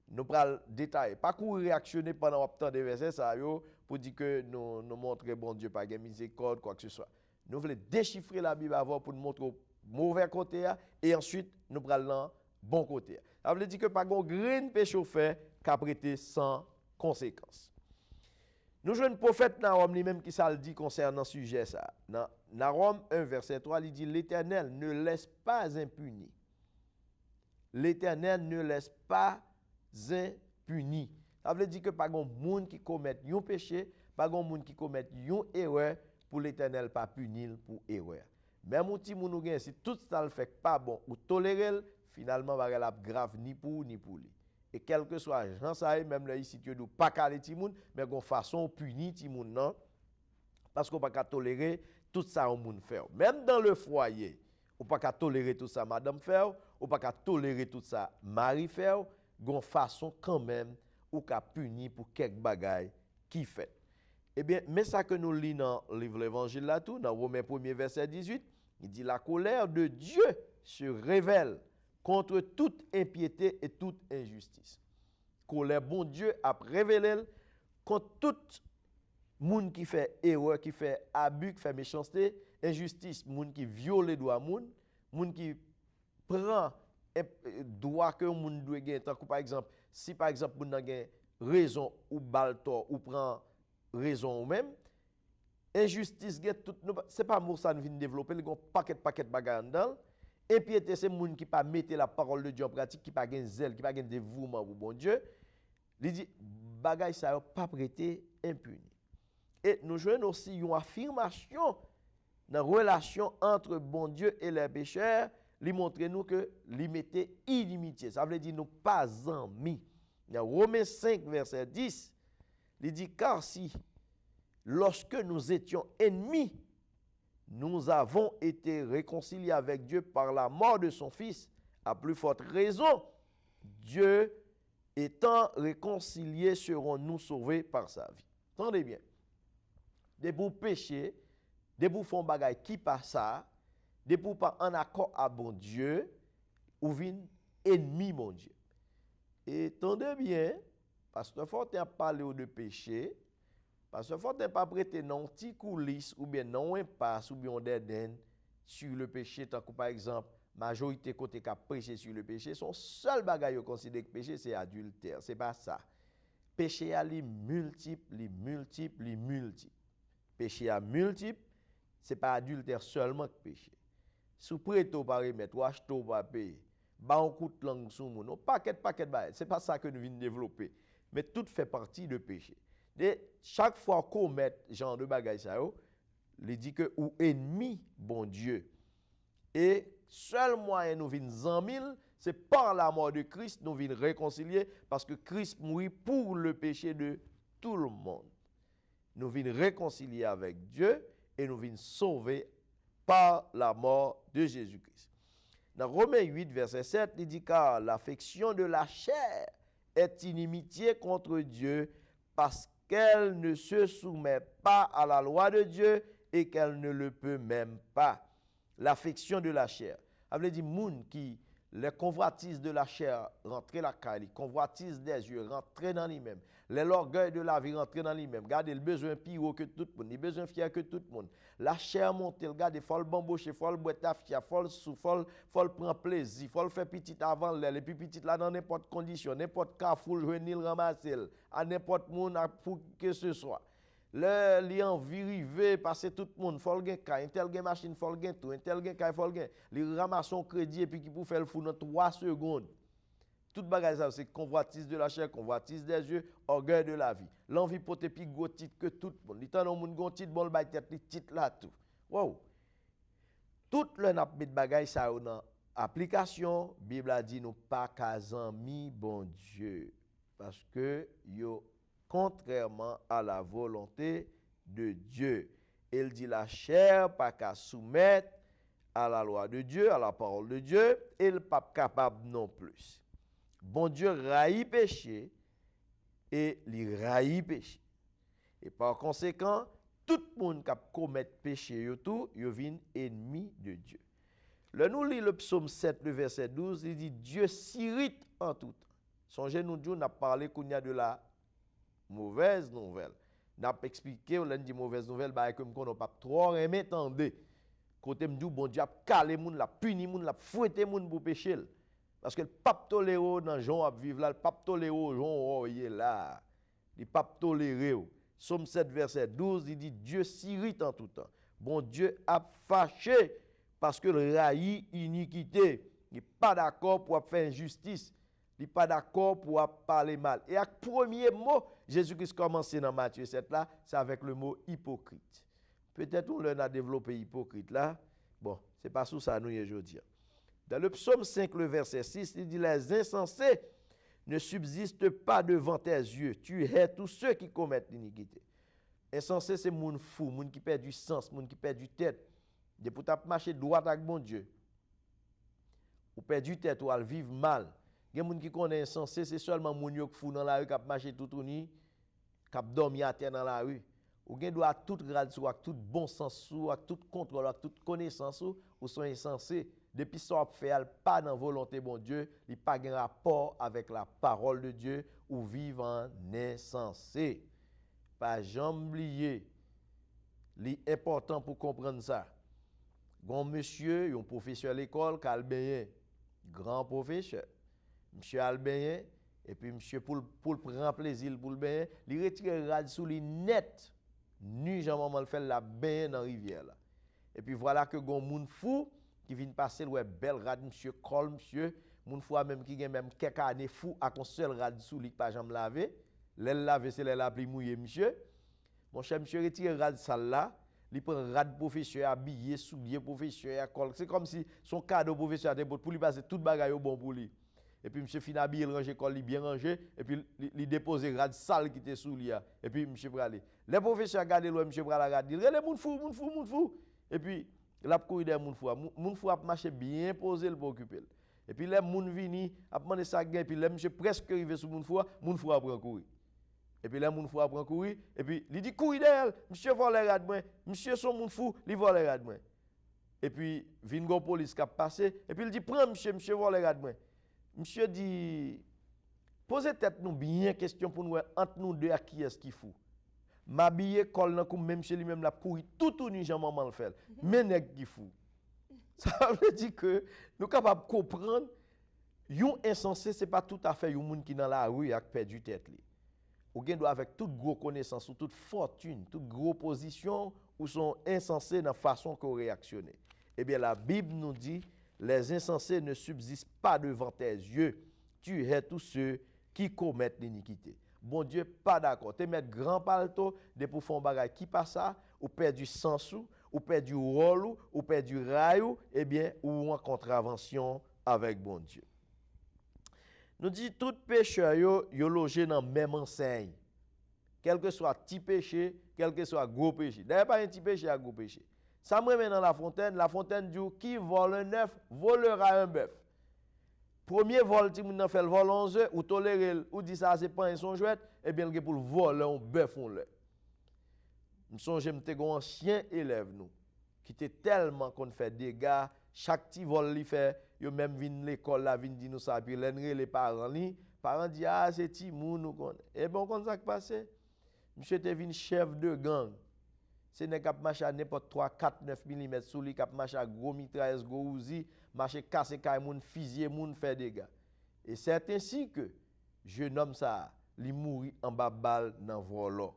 nous prenons détail. Pas qu'on réactionner pendant temps des versets ça pour dire que nous montrer bon Dieu pas de miséricorde quoi que ce soit. Nous voulons déchiffrer la Bible avant pour nous montrer mauvais côté et ensuite nous prenons bon côté. Ça veut dire que pas de grain péché fait qu'a prêté sans conséquence. Nous jouons un prophète Nahum lui-même qui ça le dit concernant ce sujet ça. Dans Nahum 1 verset 3, il dit l'Éternel ne laisse pas impuni. L'Éternel ne laisse pas impuni. Ça veut dire que pas de monde qui commet un péché, pas de monde qui commet une erreur pour l'Éternel pas punir pour erreur. Même si moun gen si tout ça le fait pas bon ou tolérer, finalement va la grave ni pour ni pour lui. Et quel que soit Jean ça même là ici tu dois pas caler ti moun mais gon façon punir ti moun non parce qu'on pas ka tolérer tout ça au moun faire. Même dans le foyer, on pas ka tolérer tout ça madame faire, on pas ka tolérer tout ça mari faire, gon façon quand même ou ka punir pour quelque bagaille qui fait. Eh bien, mais ça que nous lisons dans le livre de l'Évangile là tout, dans Romains 1er verset 18, il dit la colère de Dieu se révèle contre toute impiété et toute injustice. Colère bon Dieu a révélé contre tout monde qui fait erreur, qui fait abus, qui fait méchanceté, injustice, monde qui viole les droits monde qui prend droit que monde doit gagner tant que par exemple, si par exemple monde a raison ou bal tort ou prend raison ou même injustice tout c'est pas pour ça nous vient développer les paquet bagaille dedans. Impiété c'est moun qui pas mettre la parole de Dieu en pratique, qui pas gain zèle, qui pas gain dévouement pour bon Dieu. Il dit bagaille ça pas prêté impuni. Et nous jouons aussi une affirmation dans la relation entre bon Dieu et les pécheurs, lui montrer nous que lui mettait inimitié. Ça veut dire nous pas amis. Dans Romains 5 verset 10, il dit car si lorsque nous étions ennemis, nous avons été réconciliés avec Dieu par la mort de son Fils, à plus forte raison, Dieu étant réconciliés, serons-nous sauvés par sa vie. Entendez bien. Des pour pécher, des pour faire bagaille qui passe ça, des pour pas en accord à bon Dieu, ou vin ennemi mon Dieu. Et entendez bien, parce que faut pas parler de péché. Parce que faut pas prêter non petit coulisse ou bien non impasse ou bien d'Éden sur le péché tant que par exemple majorité côté qui a prêché sur le péché son seul bagage considéré que péché c'est adultère, c'est pas ça. Péché a les multiples. Péché a multiple, c'est pas adultère seulement que péché. Sous prêto par remettre ou acheter par payer. Ba on coup de langue sous moun, paquet bail, c'est pas ça que nous venons développer, mais tout fait partie de péché. De chaque fois qu'on met genre de bagaille ça il dit que ou ennemi bon Dieu et seul moyen nous vinn en mille c'est par la mort de Christ nous vinn réconcilier parce que Christ mourit pour le péché de tout le monde. Nous vinn réconcilier avec Dieu et nous vinn sauver par la mort de Jésus-Christ. Dans Romains 8 verset 7, il dit car l'affection de la chair est inimitié contre Dieu parce qu'elle ne se soumet pas à la loi de Dieu et qu'elle ne le peut même pas. L'affection de la chair. Ça veut dire moun qui les convoitises de la chair rentrer la caille, les convoitises des yeux rentrer dans lui-même, l'orgueil de la vie rentrer dans lui-même. Gardez le besoin pire que tout le monde, le besoin fier que tout le monde. La chair monte, regardez, faut le bamboucher, faut le boire tafia, faut le sou, faut le prendre plaisir, faut le faire petit avant l'aile, et puis petit là dans n'importe condition, n'importe carrefour, joindre le ramasser, à n'importe monde pour que ce soit. Le li envie river passer tout le monde, faut le gain un tel gain machine, faut le gain tout, un tel gain faut le gain. Li ramasse son crédit et puis qui pour faire le fou dans 3 secondes. Toute bagage ça c'est convoitise de la chair, convoitise des yeux, orgueil de la vie. L'envie porter plus gros titre que tout le monde. Li tant on moun gon titre bon le bail tête li titre là tout. Wow. tout le n'a mis bagay ça dans application, Bible a dit nous pas qu'à mi bon Dieu parce que yo contrairement à la volonté de Dieu. Il dit la chair pas qu'à soumettre à la loi de Dieu, à la parole de Dieu, et il pas capable non plus. Bon Dieu raït péché et il raït péché. Et par conséquent, tout le monde qui commet péché, yo vient ennemi de Dieu. Le nous lit le psaume 7, le verset 12, il dit Dieu s'irrite en tout temps. Songez nous Dieu n'a parlé qu'on y a de la mauvaise nouvelle. N'a expliqué on dit mauvaise nouvelle bah comme qu'on n'a pas trop aimé tendre. Côté me dit bon Dieu a calé moun, la puni moun, la fouetté moun pour pécher. Parce que le pape toléré dans Jean à vivre là, le pape toléré Jean il est là. Il pape toléré. Psaume 7 verset 12, il dit Dieu s'irrite en tout temps. Bon Dieu a fâché parce que le raït iniquité. Il n'est pas d'accord pour faire injustice. Il n'est pas d'accord pour parler mal. Et le premier mot, Jésus-Christ commence dans Matthieu 7 là, c'est avec le mot hypocrite. Peut-être on l'a développé hypocrite là. Bon, c'est pas sous ça nous aujourd'hui. Dans le psaume 5, le verset 6, il dit les insensés ne subsistent pas devant tes yeux. Tu hais tous ceux qui commettent l'iniquité. Insensé, c'est moun fou, moun qui perd du sens, moun qui perd du tête. De pour t'a marcher droit avec bon Dieu. Ou perd du tête ou al vivre mal. Il y a moun qui connaît insensé, c'est seulement moun yo qui fou dans la rue, qui marcher tout tourni, qui dormi à terre dans la rue. Ou gen doit tout grade sou, avec tout bon sens sou, avec tout contrôle, avec toute connaissance ou sont insensés. Depuis ça fait pas dans volonté bon Dieu, il pas un rapport avec la parole de Dieu ou vivant insensé. Pas jamais oublier. L'important pour comprendre ça. Gon monsieur, un professeur à l'école qui Albéen, grand professeur. Monsieur Albéen et puis monsieur pour prendre plaisir pour le bain, il retire rad sous li net. Nu Jean maman le fait la bain dans rivière là. Et puis voilà que gon moun fou qui vient passer ouais belle rad monsieur col monsieur moun fou même qui gen même quelques années fou à un seul rad sous li pas jamais laver l'aile laver c'est l'aile la pli mouillé monsieur mon cher monsieur retire rad sale là il prend rad professeur habillé soulier professeur col c'est comme si son cadeau professeur pour lui passer toute bagaille au bon pour lui et puis monsieur fin habillé ranger col bien rangé et puis il déposer rad sale qui était sous lui et puis monsieur pralé les professeurs regarder loin monsieur pralé regarder les moun fou et puis la courir des moun fou a marcher bien posé le pour occuper et puis les moun vini a demander ça gain puis les monsieur presque arrivé sur moun fou a prend courir et puis les moun fou a prend courir et puis il dit courir d'elle monsieur vole rad moi monsieur son moun fou il vole rad moi et puis vinn gon police qui a passé et puis il dit prends monsieur vole rad moi monsieur dit posez tête nous bien question pour nous entre nous deux à qui est-ce qui fou m'habiller col nan comme même chez lui même la courir tout nu Jean maman le fait mais nèg qui fou ça veut dire que nous capable comprendre yon insensé c'est pas tout à fait yon monde qui dans la rue a perdu tête li ou gen doit avec toute gros connaissance ou toute fortune toute gros position ou sont insensés dans façon qu'on réactionner. Eh bien la Bible nous dit les insensés ne subsistent pas devant tes yeux tu hais tous ceux qui commettent l'iniquité. Bon Dieu, pas d'accord. Tu mets grand palto de pour faire un bagage qui passe ça, ou perd du sens ou perd du rôle ou perd du rail eh bien ou en contravention avec bon Dieu. Nous dit tout pécheur yo logé dans même enseigne. Quel que soit petit péché, quel que soit gros péché. D'ailleurs pas un petit péché à gros péché. Ça me met dans la fontaine dit qui vole un œuf volera un bœuf. Premier vol, si vous fait le vol 11 heures, ou tolérez, ou dit ça, c'est pas un son jouet, eh bien, pour le voler, on bœuf, on le. Nous songe, m'te un ancien élève, nous, qui était tellement qu'on fait des dégâts, chaque petit vol, il fait, yo même vin l'école, là, vin dit nous ça, puis l'enré les parents, disent, ah, c'est petit moun, nous connaît. Eh bien, on ça qui passe. Monsieur était vin chef de gang. C'est n'est cap marcher à n'importe 3, 4, 9 mm sous lui, cap marcher à gros mitrailleuse, gros ouzi, marcher casser kay moun, fusiller moun, faire des dégâts. Et c'est ainsi que jeune homme ça, li mouri en bas balle dans volant.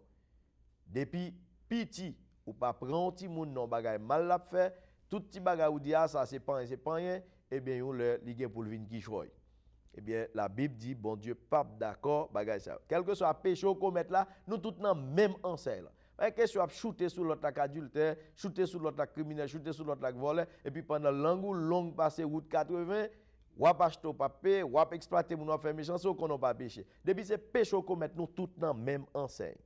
Depuis petit, ou pas prend ti moun non bagay mal l'a fait, tout petit bagay ou dit ah ça c'est pas rien, eh bien on le li gen pour le vin qui choy. Eh bien la Bible dit bon Dieu pas d'accord bagay ça. Quel que soit péché qu'on commet là, nous tous dans même enseigne. Une question à shooter sur l'autre adultère, shooter sur l'autre criminel, shooter sur l'autre voleur, et puis pendant longue passé route 80, ou à acheter au papier, ou à exploiter mon faire méchanceté, qu'on n'a pas péché. Depuis c'est péché qu'on met nous tous dans la même enseigne.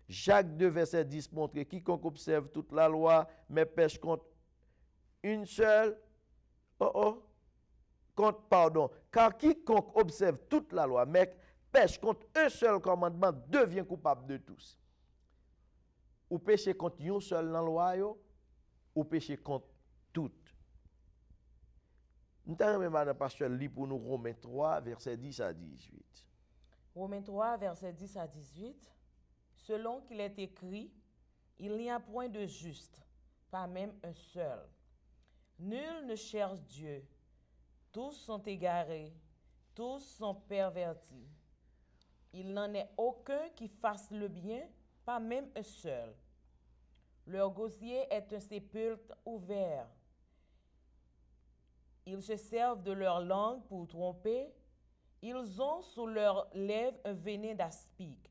Jacques 2, verset 10 montre quiconque observe toute la loi, mais pêche contre une seule. Car quiconque observe toute la loi, mais pêche contre un seul commandement, devient coupable de tous. Ou péché contre un seul dans la loi, ou péché contre toutes. Nous avons Madame Pasteur lit pour nous Romains 3, verset 10 à 18. Romains 3, verset 10 à 18. Selon qu'il est écrit, il n'y a point de juste, pas même un seul. Nul ne cherche Dieu. Tous sont égarés, tous sont pervertis. Il n'en est aucun qui fasse le bien, pas même un seul. Leur gosier est un sépulcre ouvert. Ils se servent de leur langue pour tromper. Ils ont sous leurs lèvres un venin d'aspic.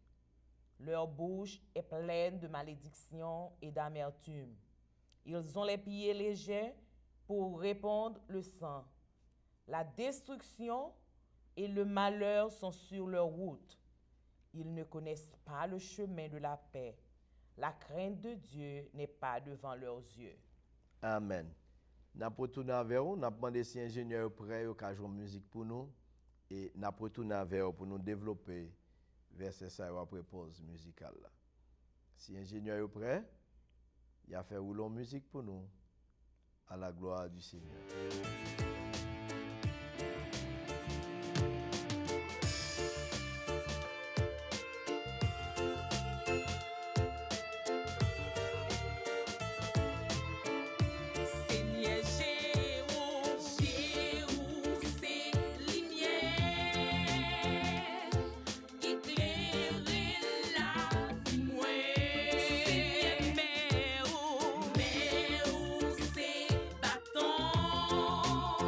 Leur bouche est pleine de malédiction et d'amertume. Ils ont les pieds légers pour répandre le sang. La destruction et le malheur sont sur leur route. Ils ne connaissent pas le chemin de la paix. La crainte de Dieu n'est pas devant leurs yeux. Amen. Nous avons retourné vers vous, nous avons demandé si ingénieur prêt au jouer musique pour nous et nous avons retourné vers vous pour nous développer verset ça après pause musicale là. Si ingénieur est prêt, il a fait rouler musique pour nous à la gloire du Seigneur. Mais où c'est bâton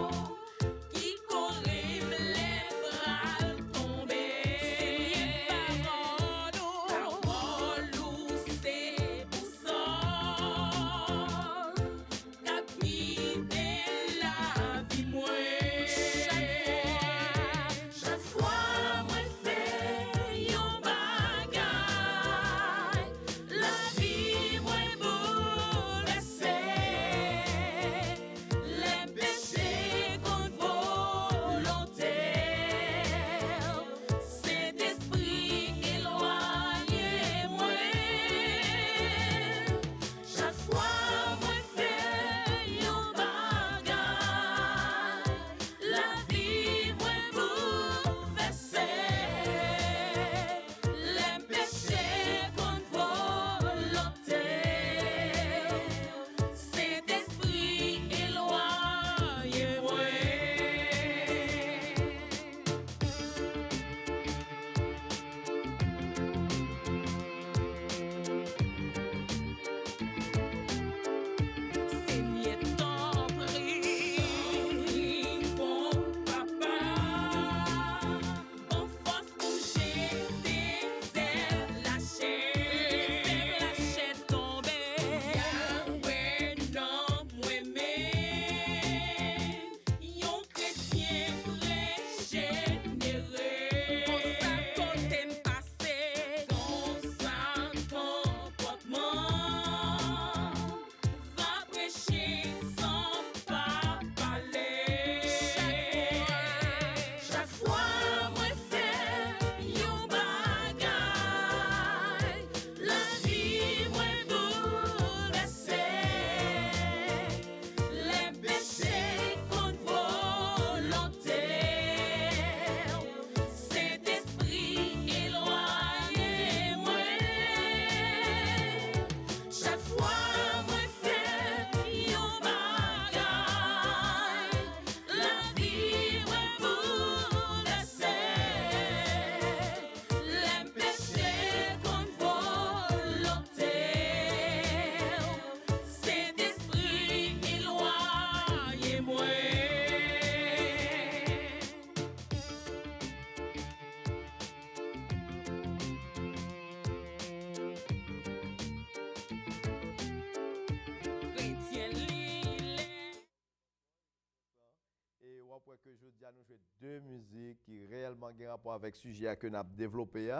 deux musiques qui réellement ont rapport avec le sujet que nous avons développé.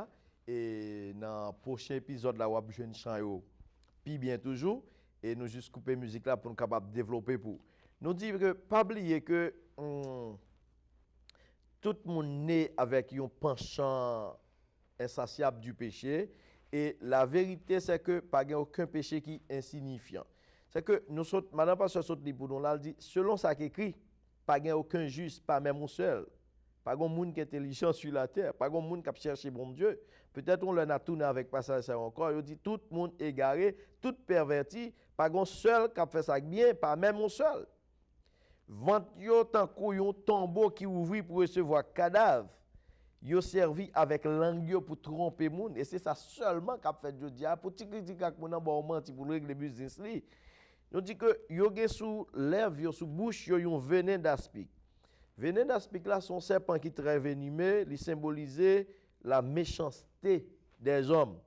Et dans le prochain épisode, là, on va jouer chant puis bien toujours. Et nous juste couper la musique là pour nous capable de développer pour. Nous dire que, pas oublier que tout le monde naît avec un penchant insatiable du péché. Et la vérité, c'est que pas aucun péché qui est insignifiant. C'est que nous sommes, madame pasteur saute pour nous là, dit, selon ça qui écrit, pas aucun juste, pas même un seul. Pas de monde qui est intelligent sur la terre, pas de monde qui a cherché bon Dieu. Peut-être on l'a tourné avec passage ça encore, il dit tout le monde égaré, tout perverti, pas de seul qui a fait ça bien, pas même un seul. Vente yo tant qu'on tombeau qui ouvrit pour recevoir cadavre. Yo servi avec langue pour tromper moun et c'est ça seulement qu'a fait Dieu dire pour ti critiquer ak moun nan bon menti pour régler business li. Nous dit que yo gen sous lèvres yo sous bouche yo yon venin d'aspic. Venin d'aspic là son serpent qui très venimeux, il symbolisait la méchanceté des hommes,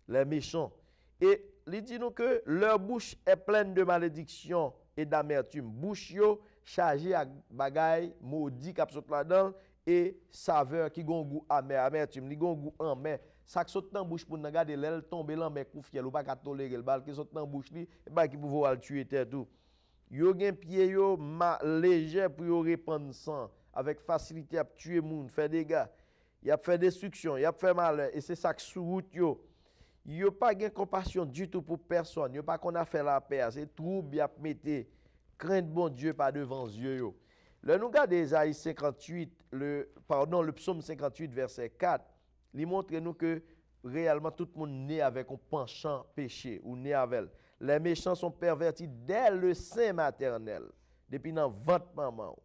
les méchants. Et il dit nous que leur bouche est pleine de malédiction et d'amertume. Bouche yo chargée à bagay maudit k'ap sot là-dedans et saveur qui gon goût amer, amertume, li gon goût amer. Ça qui saute dans bouche pour nous regarder l'aile tomber là mais koufiel ou pas ka tolérer le bal qui saute dans bouche li et ba qui pouvoir le tuer terre tout. Yo gen pied yo léger pour yo répandre sang avec facilité à tuer moun, faire dégâts. Y a fait destruction, y a fait malheur et c'est ça qui sous route yo. Yo pas gen compassion du tout pour personne, yo pas qu'on a fait la paix, c'est trouble y a mette crainte bon Dieu pas devant yeux yo. Là nous regardons Ésaïe 58 le psaume 58 verset 4, il montre nous que réellement tout le monde naît avec un penchant péché ou naît avec. Les méchants sont pervertis dès le sein maternel, depuis dans ventre maman.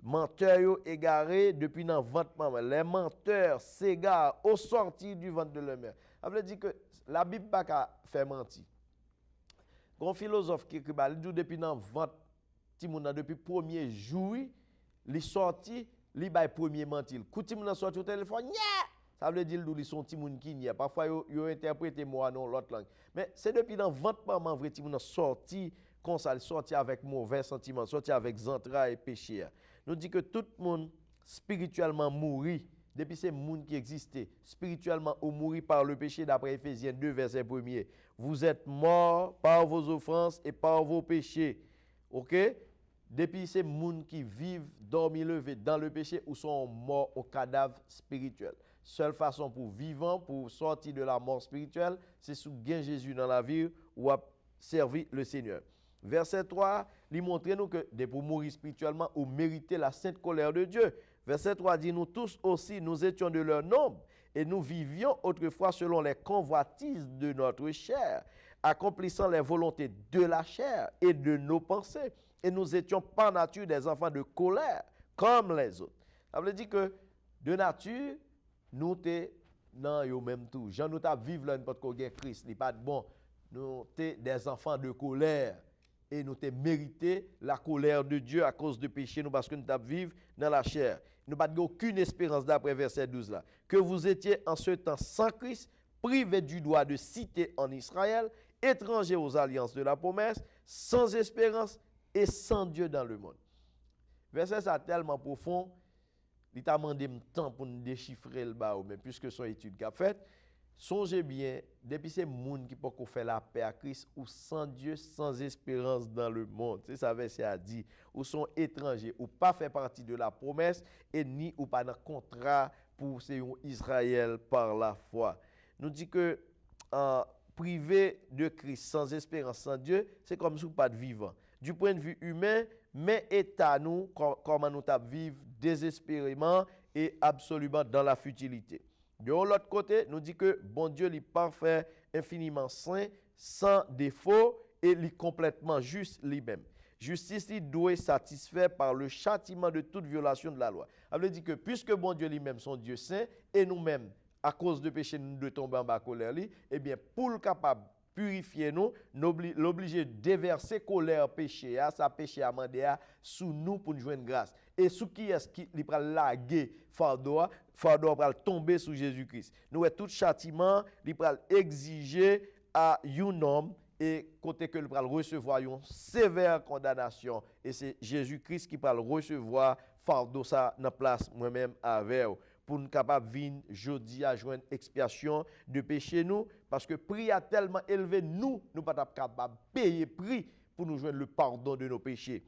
Menteurs yo égarés depuis dans ventre maman. Les menteurs s'égarent au sortir du ventre de leur mère. Ça veut dire que la Bible pas qu'à faire mentir. Un philosophe qui écrit il dit depuis dans ventre ti moun depuis premier jour, il sorti, il bay premier mentir. Quand ti moun sorti au téléphone, ça veut dire qu'ils sont ti moun qui n'y a. Parfois yo interprété moi non l'autre langue. Mais c'est depuis dans ventre maman vrai ti moun sorti comme ça, sorti avec mauvais sentiments, sorti avec entrailles et péché. Nous dit que tout le monde spirituellement mourit depuis ces monde qui existait spirituellement ou mourit par le péché d'après Éphésiens 2 verset 1er. Vous êtes morts par vos offenses et par vos péchés. OK? Depuis ces gens qui vivent, dorment, levés dans le péché ou sont morts au cadavre spirituel. Seule façon pour vivre, pour sortir de la mort spirituelle, c'est sous gain Jésus dans la vie ou à servir le Seigneur. Verset 3, il montre nous que pour mourir spirituellement ou mériter la sainte colère de Dieu. Verset 3 dit, nous tous aussi, nous étions de leur nombre et nous vivions autrefois selon les convoitises de notre chair, accomplissant les volontés de la chair et de nos pensées. Et nous étions par nature des enfants de colère, comme les autres. Ça veut dire que de nature, nous sommes dans le même tout. Jean nous vivons là, n'importe quoi, Christ, il n'est pas bon. Nous sommes des enfants de colère. Et nous avons mérité la colère de Dieu à cause du péché, nous, parce que nous vivons dans la chair. Nous n'avons aucune espérance d'après verset 12 là. Que vous étiez en ce temps sans Christ, privés du droit de cité en Israël, étrangers aux alliances de la promesse, sans espérance et sans Dieu dans le monde. Verset ça tellement profond, il t'a demandé un temps pour nous déchiffrer le bas, mais puisque son étude qu'a faite, songez bien, depuis ces gens qui peuvent faire la paix à Christ, ou sans Dieu, sans espérance dans le monde. C'est ça verset a dit, ou sont étrangers, ou pas fait partie de la promesse, et ni ou pas dans le contrat pour Israël par la foi. Nous dit que privé de Christ, sans espérance, sans Dieu, c'est comme si vous pas de vivant. Du point de vue humain, mais état nous, comment nous vivre désespérément et absolument dans la futilité. De l'autre côté, nous dit que bon Dieu est parfait, infiniment saint, sans défaut et il est complètement juste lui-même. Justice il doit être satisfait par le châtiment de toute violation de la loi. Ça veut dire que puisque bon Dieu lui-même son Dieu saint et nous-mêmes à cause de péché nous devons tomber en bas colère lui, eh bien pour le capable purifier nous, l'obliger de déverser colère péché, sa péché amendé sous nous pour nous joindre grâce. Et sous qui est-ce qui va laguer fardeau va tomber sous Jésus-Christ. Nous avons tout châtiment, il va exiger à un homme et côté que il va recevoir une sévère condamnation et c'est Jésus-Christ qui va recevoir fardeau ça dans place moi-même avec pour nous capable venir jeudi à joindre expiation de péché nous parce que prix a tellement élevé nous pas capable payer prix pour nous joindre le pardon de nos péchés.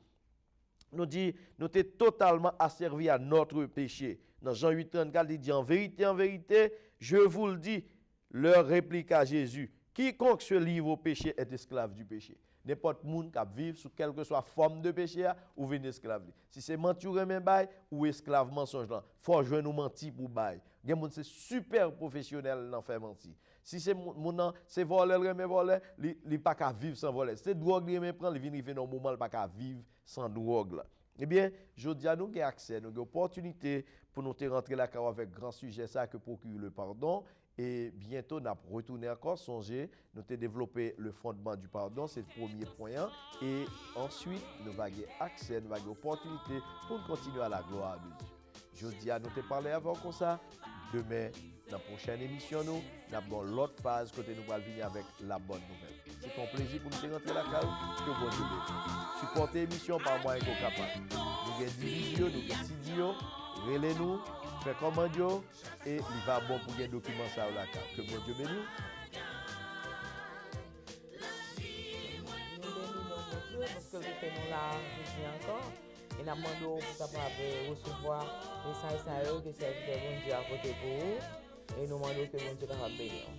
Nous dit nous sommes totalement asservis à notre péché. Dans Jean 8:34 il dit en vérité, je vous le dis, leur répliqua Jésus, quiconque se livre au péché est esclave du péché. N'importe monde qui vit sous quelle que soit forme de péché ou vient esclave. Si c'est mentir remen bail ou esclave mensonge là, faut jouer nous mentir pour bail. Gen monde c'est super professionnel dans faire mentir. Si c'est mon c'est voler remen voler, il pas qu'à vivre sans voler. C'est drogue remen prendre, il vient dans moment il pas qu'à vivre sans drogue là. Eh bien, je dis à nous avons accès, nous avons opportunité pour nous rentrer la carrière avec grand sujet ça que procurer le pardon. Et bientôt, nous allons retourner encore, songer, nous avons développé le fondement du pardon, c'est le premier point. Et ensuite, nous allons avoir accès, nous allons avoir opportunité pour continuer à la gloire de Dieu. Je dis à nous te parler avant comme ça. Demain, dans la prochaine émission, nous avons l'autre phase côté nous allons venir avec la bonne nouvelle. C'est un plaisir pour nous rentrer la carrière, que bon Dieu bénisse. Supporter l'émission par moyen qu'on capable. Nous avons des vidéos, nous avons des studios, relais-nous. Fait comment Dieu et il va bon pour des documents ça la carte. Que bon Dieu bénisse. Nous parce que nous sommes là aujourd'hui encore. Et nous demandons pour capable recevoir les messages que c'est bon Dieu à côté pour vous. Et nous demandons que bon Dieu capable bénir.